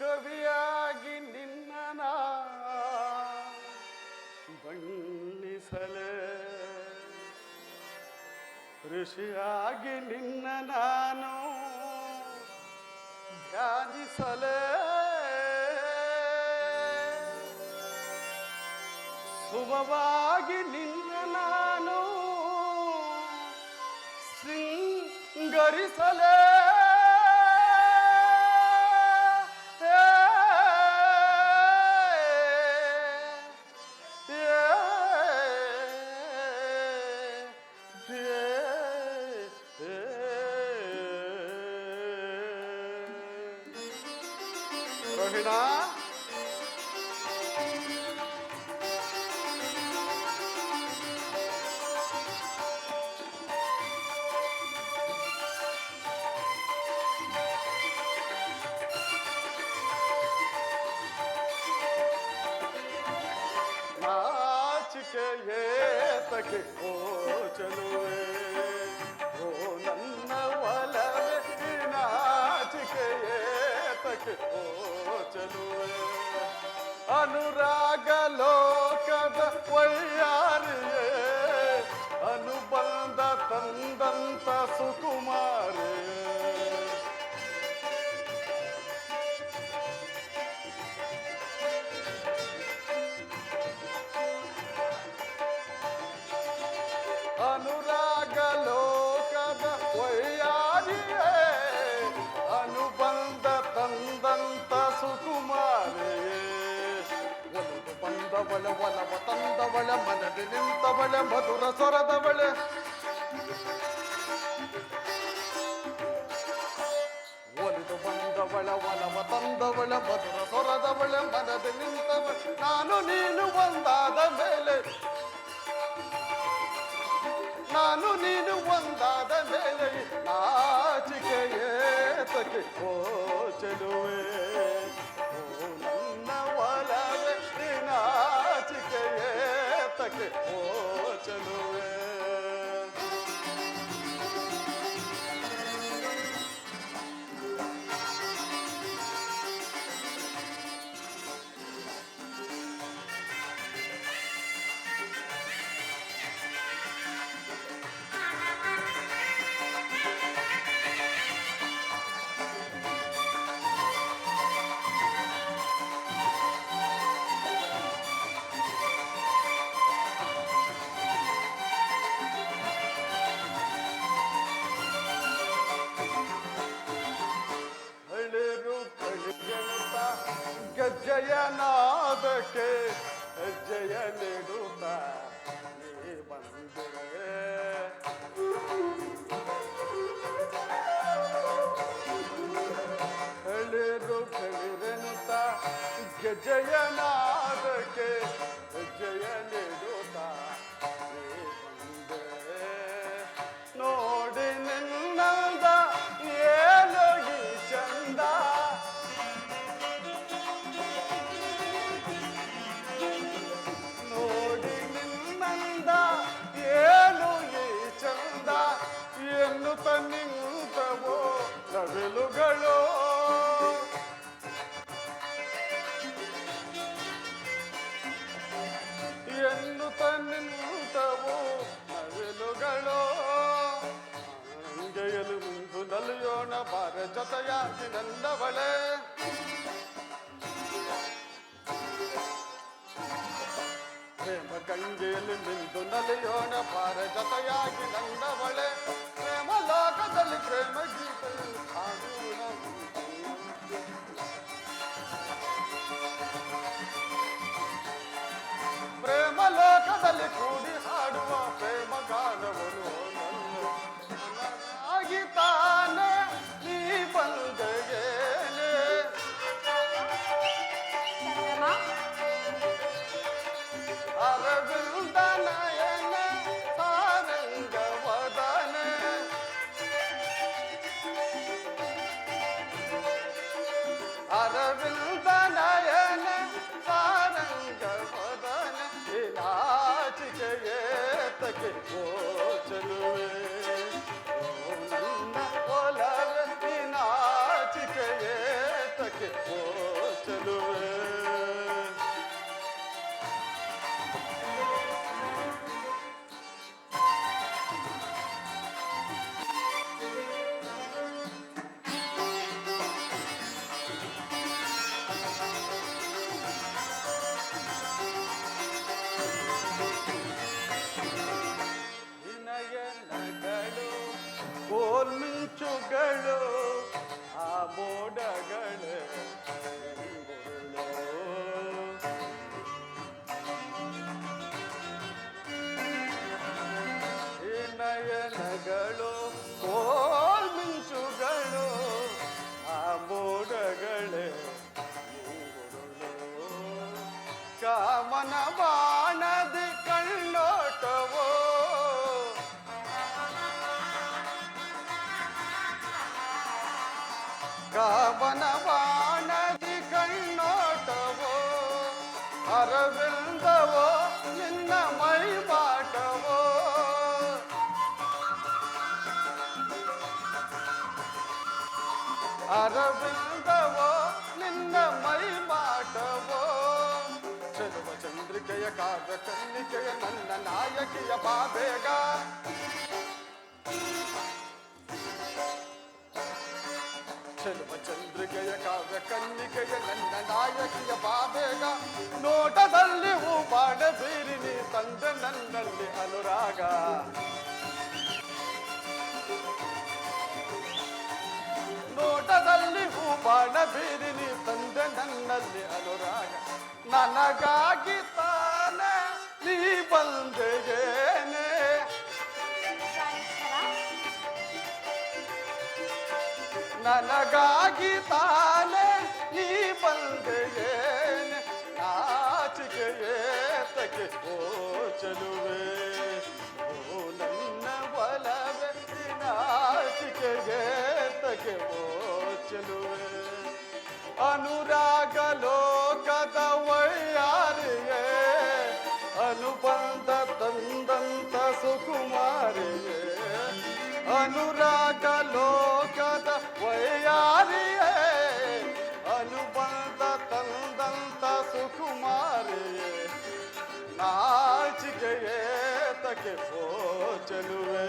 ಕವಿಯಾಗಿ ನಿನ್ನ ಬಣ್ಣಿಸಲೇ, ಋಷಿಯಾಗಿ ನಿನ್ನ ನಾನು ಧ್ಯಾನಿಸಲೇ, ಶುಭವಾಗಿ ನಿನ್ನ ನಾನು ಶೃಂಗರಿಸಲೇ, ರೋಹಿಣಾ ಏತಕ್ಕೆ ಓ ಚಲುವೆ, ಓ ನನ್ನ ಒಲವೇ ನಾಚಿಕೆ ಏತಕ್ಕೆ ಓ ಚಲುವೆ, ಅನುರಾಗ ಲೋಕದ ವೈಯಾರಿಯೇ, ಅನುಬಂಧ ತಂದಂತ ಸುಕುಮಾರೇ, ಅನುರಾಗ ಲೋಕದ ವೈಯಾರಿಯೇ, ಅನುಬಂಧ ತಂದಂತ ಸುಕುಮಾರೇ, ಒಲವು ಬಂದವಳ ಒಲವ ತಂದವಳ ಮನದಿ ನಿಂತವಳ ಮಧುರ ಸ್ವರದವಳೆ, ಒಲಿದು ಬಂದವಳ ಒಲವ ತಂದವಳ ಮಧುರ ಸ್ವರದವಳ ಮನದಿ ನಿಂತವಳ, ನಾನು ನೀನು ಒಂದಾದ ಮೇಲೆ, ನಾನು ನೀನು ಒಂದಾದ ಮೇಲೆ ನಾಚಿಕೆ ಏತಕ್ಕೆ ಓ ಚೆಲುವೆ, ಓ ನನ್ನ ಒಲವೇ ನಾಚಿಕೆ ಏತಕ್ಕೆ ಓ ಚೆಲುವೆ. ಗಜ್ಜಯನಾದಕ್ಕೆ ಹೆಜ್ಜೆಯ ನೀಡುತ್ತ ನೀ ಬಂದೆ, ಹೇಳಿರು ಹೇಳಿರೆನುತ್ತ ಗೆಜ್ಜೆಯನಾದಕ್ಕೆ ಹೆಜ್ಜೆಯ ನೀಡುತ್ತ ನೀ ಬಂದೆ, ನೋಡಿ ನಿನ್ನಂದ ಏನು ಈ ಚಂದ, ಎನ್ನುತ್ತ ನಿಂತವೋ ನವಿಲುಗಳು, ಎನ್ನುತ್ತ ನಿಂತವೋ ನವಿಲುಗಳು, ಅಂಗೆಯಲು ಮುಂದು ನಲಿಯೋಣ ಬಾರ ಜೊತೆಯಾಗಿ ನನ್ನವಳೆ, ಪ್ರೇಮ ಗಂಗೆಯಲ್ಲಿ ನಿಂತು ನಲಿಯೋಣ ಬಾರ ಜೊತೆಯಾಗಿ ನನ್ನವಳೆ, ಪ್ರೇಮ ಲೋಕದಲ್ಲಿ ಪ್ರೇಮ ಗೀತೆಯಲ್ಲಿ ಹಾಡೋಣ, ಪ್ರೇಮ ಲೋಕದಲ್ಲಿ ಕೂಡಿ ಹಾಡುವ ಪ್ರೇಮ ಗಾನವನು ನನಗಾಗಿ ತಾನೆ ನೀ ಬಂದೆಯೇನೆ, ಅರವಿಂದ ನಯನ ಸಾರಂಗ ವದನೆ, ಮಿಂಚುಗಳು ಆ ಮೋಡಗಳೇ ಈ ನಯನಗಳು ಕೋಲ್ ಮಿಂಚುಗಳು ಆ ಮೋಡಗಳೇ ಕಾಮನ ಬಾಣದಿ ಕಣ್ಣೋಟವೋ ಕಾಮನ ಬಾಣದಿ ಕಣ್ಣೋಟವೋ ಅರವಿಂದವೋ ನಿನ್ನ ಮೈ ಬಾಟವೋ ಅರವಿಂದವೋ ನಿನ್ನ ಮೈ ಬಾಟವೋ ಚೆಲುವ ಚಂದ್ರಿಕೆಯ ಕಾವ್ಯ ಕನ್ನಿಕೆಯ ನನ್ನ ನಾಯಕಿಯ ಬಾಬೇಗ ಚೆಲುವ ಚಂದ್ರಿಕೆಯ ಕಾವ್ಯ ಕನ್ನಿಕೆಯ ನನ್ನ ನಾಯಕಿಯ ಬಾಬೇಗ ನೋಟದಲ್ಲಿ ಹೂ ಬಾಣ ಬೀರಿ ನೀ ತಂದೆ ನನ್ನಲ್ಲಿ ಅನುರಾಗ ನೋಟದಲ್ಲಿ ಹೂ ಬಾಣ ಬೀರಿ ನೀ ತಂದೆ ನನ್ನಲ್ಲಿ ಅನುರಾಗ ನನಗಾಗಿ ತಾನೆ ನೀ ಬಂದೆಯೇನೆ ನನಗಾಗಿ ತಾನೆ ನೀ ಬಂದೆಯೇನೆ ನಾಚಿಕೆಯೇತಕ್ಕೆ ಓ ಚೆಲುವೆ ಓ ನನ್ನ ಒಲವೆ ನಾಚಿಕೆಯೇತಕ್ಕೆ ಓ ಚೆಲುವೆ ಅನುರಾಗ ಲೋಕದ ವೈಯಾರಿಯೇ ಅನುಬಂಧ ತಂದಂತ ಸುಕುಮಾರಿಯೇ ಅನುರಾಗ ಲೋಕದ ವೈಯಾರಿಯೇ ಅನುಬಂಧ ತಂದಂತ ಸುಕುಮಾರಿಯೇ ನಾಚಿಕೆಯೇತಕ್ಕೆ ಓ ಚೆಲುವೆ